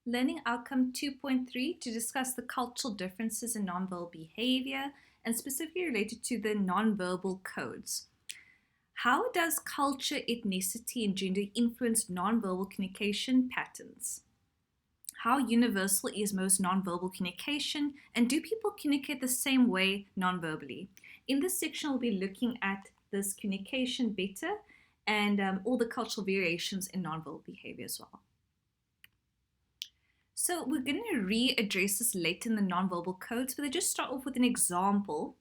Learning Outcome 2.3 to discuss the cultural differences in nonverbal behavior and specifically related to the nonverbal codes. How does culture, ethnicity, and gender influence nonverbal communication patterns? How universal is most nonverbal communication, and do people communicate the same way nonverbally? In this section, we'll be looking at this communication better and all the cultural variations in nonverbal behavior as well. So we're going to readdress this later in the nonverbal codes, but I just start off with an example,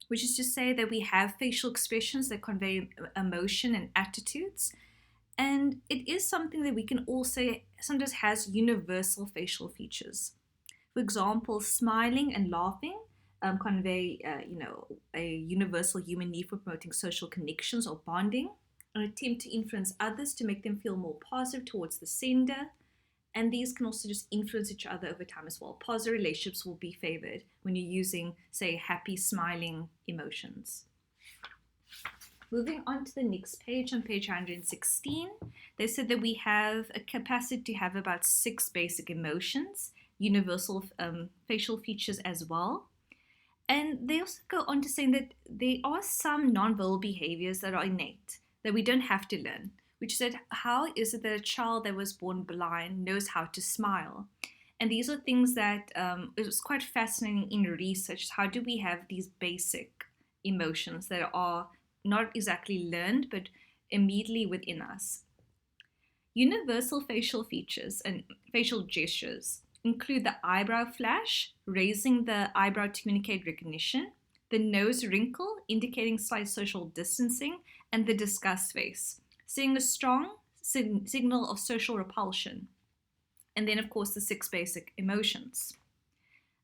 which is to say that we have facial expressions that convey emotion and attitudes. And it is something that we can all say sometimes has universal facial features. For example, smiling and laughing convey, a universal human need for promoting social connections or bonding, an attempt to influence others to make them feel more positive towards the sender. And these can also just influence each other over time as well. Positive relationships will be favored when you're using, say, happy, smiling emotions. Moving on to the next page, on page 116, they said that we have a capacity to have about 6 basic emotions, universal facial features as well. And they also go on to saying that there are some nonverbal behaviors that are innate, that we don't have to learn, which said, how is it that a child that was born blind knows how to smile? And these are things that it was quite fascinating in research. How do we have these basic emotions that are not exactly learned, but immediately within us? Universal facial features and facial gestures include the eyebrow flash, raising the eyebrow to communicate recognition, the nose wrinkle, indicating slight social distancing, and the disgust face, seeing a strong signal of social repulsion. And then, of course, the 6 basic emotions.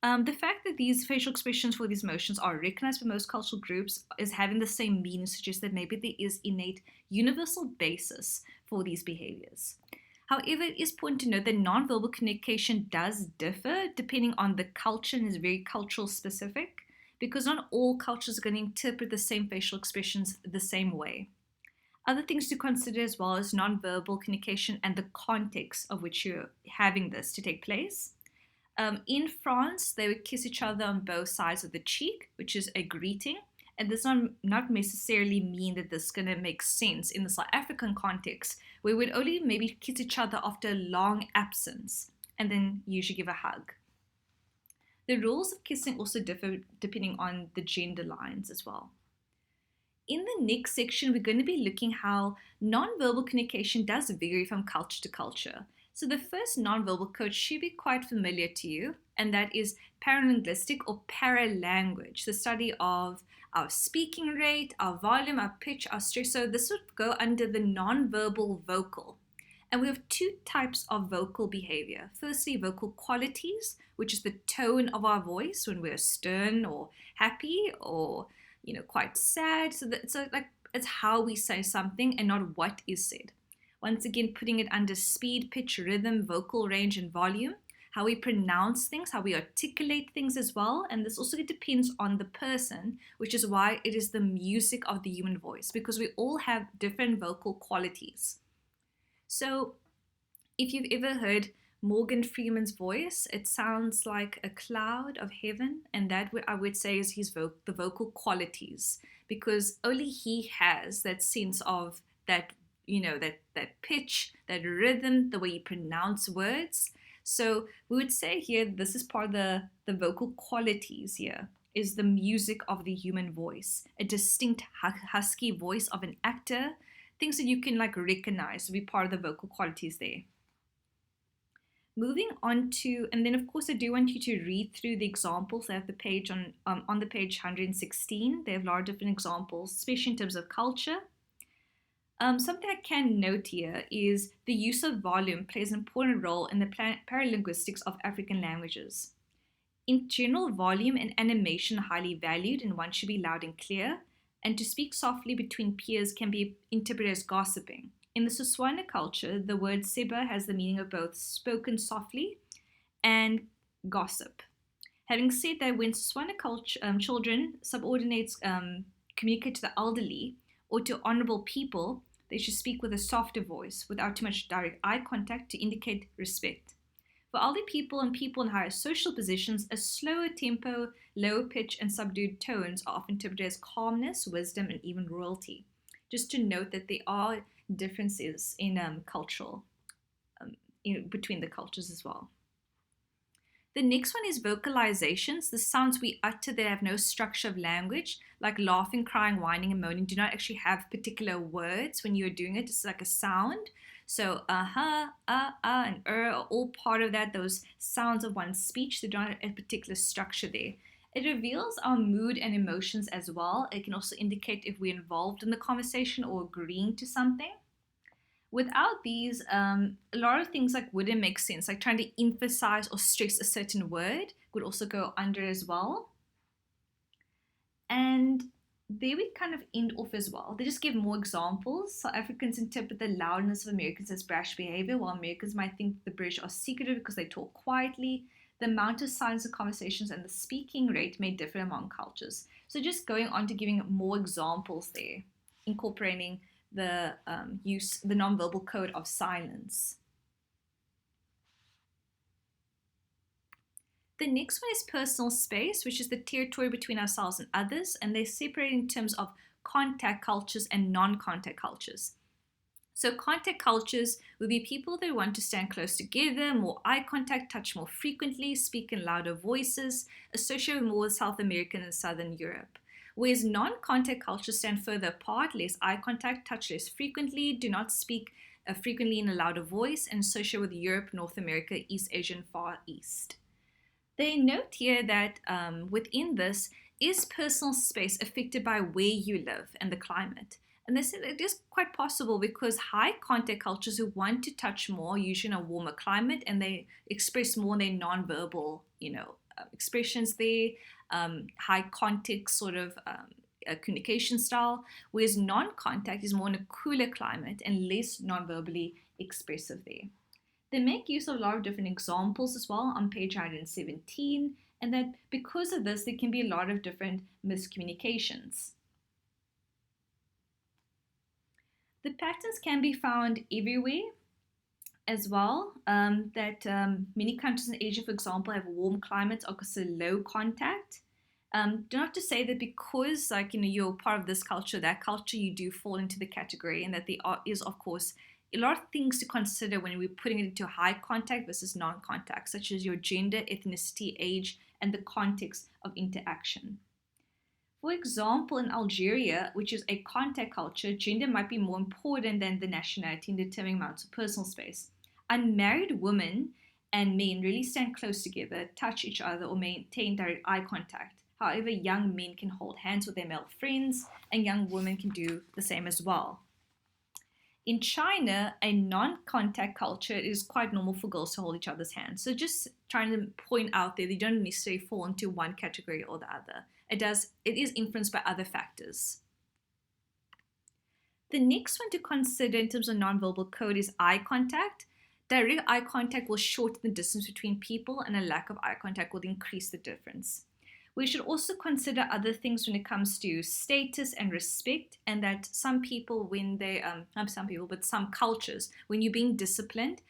The fact that these facial expressions for these emotions are recognized by most cultural groups is having the same meaning suggests that maybe there is innate universal basis for these behaviors. However, it is important to note that nonverbal communication does differ depending on the culture and is very cultural specific, because not all cultures are going to interpret the same facial expressions the same way. Other things to consider as well is nonverbal communication and the context of which you're having this to take place. In France, they would kiss each other on both sides of the cheek, which is a greeting. And this does not necessarily mean that this is going to make sense in the South African context, where we would only maybe kiss each other after a long absence and then usually give a hug. The rules of kissing also differ depending on the gender lines as well. In the next section, we're going to be looking how nonverbal communication does vary from culture to culture. So the first nonverbal code should be quite familiar to you, and that is paralinguistic or paralanguage, the study of our speaking rate, our volume, our pitch, our stress. So this would go under the nonverbal vocal. And we have 2 types of vocal behavior. Firstly, vocal qualities, which is the tone of our voice when we're stern or happy or quite sad. So it's how we say something and not what is said. Once again, putting it under speed, pitch, rhythm, vocal range, and volume. How we pronounce things, how we articulate things as well. And this also depends on the person, which is why it is the music of the human voice, because we all have different vocal qualities. So if you've ever heard Morgan Freeman's voice, it sounds like a cloud of heaven, and that I would say is the vocal qualities, because only he has that sense of that that pitch, that rhythm, the way you pronounce words. So we would say here, this is part of the vocal qualities here, is the music of the human voice, a distinct husky voice of an actor, things that you can recognize to be part of the vocal qualities there. Moving on to, and then of course I do want you to read through the examples. I have the page on the page 116. They have a lot of different examples, especially in terms of culture. Something I can note here is the use of volume plays an important role in the paralinguistics of African languages. In general, volume and animation are highly valued, and one should be loud and clear, and to speak softly between peers can be interpreted as gossiping. In the Setswana culture, the word seba has the meaning of both spoken softly and gossip. Having said that, when Setswana children subordinates communicate to the elderly or to honorable people, they should speak with a softer voice without too much direct eye contact to indicate respect. For elderly people and people in higher social positions, a slower tempo, lower pitch, and subdued tones are often interpreted as calmness, wisdom, and even royalty. Just to note that there are differences in cultural, between the cultures as well. The next one is vocalizations. The sounds we utter that have no structure of language, like laughing, crying, whining, and moaning, do not actually have particular words when you're doing it. It's like a sound. So, and are all part of that, those sounds of one's speech. They don't have a particular structure there. It reveals our mood and emotions as well. It can also indicate if we're involved in the conversation or agreeing to something. Without these, a lot of things like wouldn't make sense, like trying to emphasize or stress a certain word would also go under as well. And there we kind of end off as well. They just give more examples. South Africans interpret the loudness of Americans as brash behavior, while Americans might think the British are secretive because they talk quietly. The amount of silence of conversations and the speaking rate may differ among cultures. So just going on to giving more examples there, incorporating the the nonverbal code of silence. The next one is personal space, which is the territory between ourselves and others, and they separate in terms of contact cultures and non-contact cultures. So contact cultures would be people that want to stand close together, more eye contact, touch more frequently, speak in louder voices, associated more with South American and Southern Europe. Whereas non-contact cultures stand further apart, less eye contact, touch less frequently, do not speak frequently in a louder voice, and associated with Europe, North America, East Asia, and Far East. They note here that within this, is personal space affected by where you live and the climate? And they said it is quite possible because high contact cultures who want to touch more, usually in a warmer climate, and they express more in their non-verbal, expressions there, high context sort of communication style, whereas non-contact is more in a cooler climate and less non-verbally expressive there. They make use of a lot of different examples as well on page 117, and that because of this, there can be a lot of different miscommunications. The patterns can be found everywhere as well, many countries in Asia, for example, have warm climates or consider low contact. Not to say that because you're part of this culture, that culture, you do fall into the category, and that there is, of course, a lot of things to consider when we're putting it into high contact versus non-contact, such as your gender, ethnicity, age, and the context of interaction. For example, in Algeria, which is a contact culture, gender might be more important than the nationality in determining amounts of personal space. Unmarried women and men really stand close together, touch each other, or maintain direct eye contact. However, young men can hold hands with their male friends, and young women can do the same as well. In China, a non-contact culture, it is quite normal for girls to hold each other's hands. So just trying to point out there, they don't necessarily fall into one category or the other. It is influenced by other factors. The next one to consider in terms of nonverbal code is eye contact. Direct eye contact will shorten the distance between people, and a lack of eye contact will increase the difference. We should also consider other things when it comes to status and respect, and that some people, when they, not some people, but some cultures, when you're being disciplined,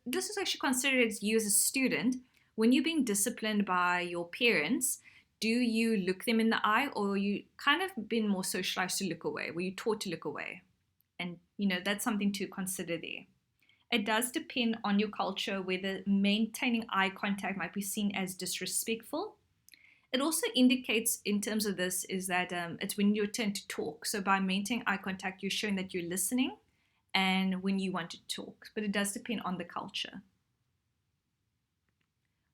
this is actually considered as you as a student. When you're being disciplined by your parents, do you look them in the eye, or are you kind of been more socialized to look away? Were you taught to look away? And, that's something to consider there. It does depend on your culture whether maintaining eye contact might be seen as disrespectful. It also indicates in terms of this is that it's when your turn to talk. So by maintaining eye contact, you're showing that you're listening and when you want to talk. But it does depend on the culture.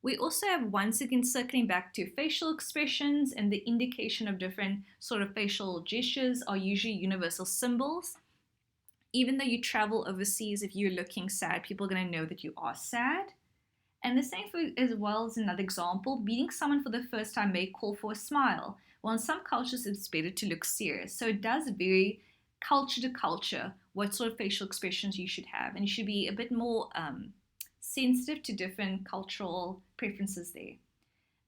We also have, once again, circling back to facial expressions, and the indication of different sort of facial gestures are usually universal symbols. Even though you travel overseas, if you're looking sad, people are going to know that you are sad. And the same for, as well as another example, meeting someone for the first time may call for a smile. While in some cultures, it's better to look serious. So it does vary culture to culture what sort of facial expressions you should have. And you should be a bit more sensitive to different cultural preferences there.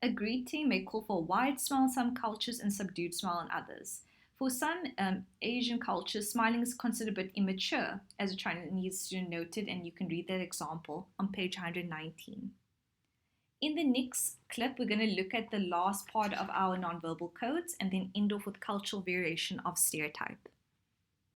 A greeting may call for a wide smile in some cultures and subdued smile in others. For some Asian cultures, smiling is considered a bit immature, as a Chinese student noted, and you can read that example on page 119. In the next clip, we're going to look at the last part of our nonverbal codes and then end off with cultural variation of stereotype.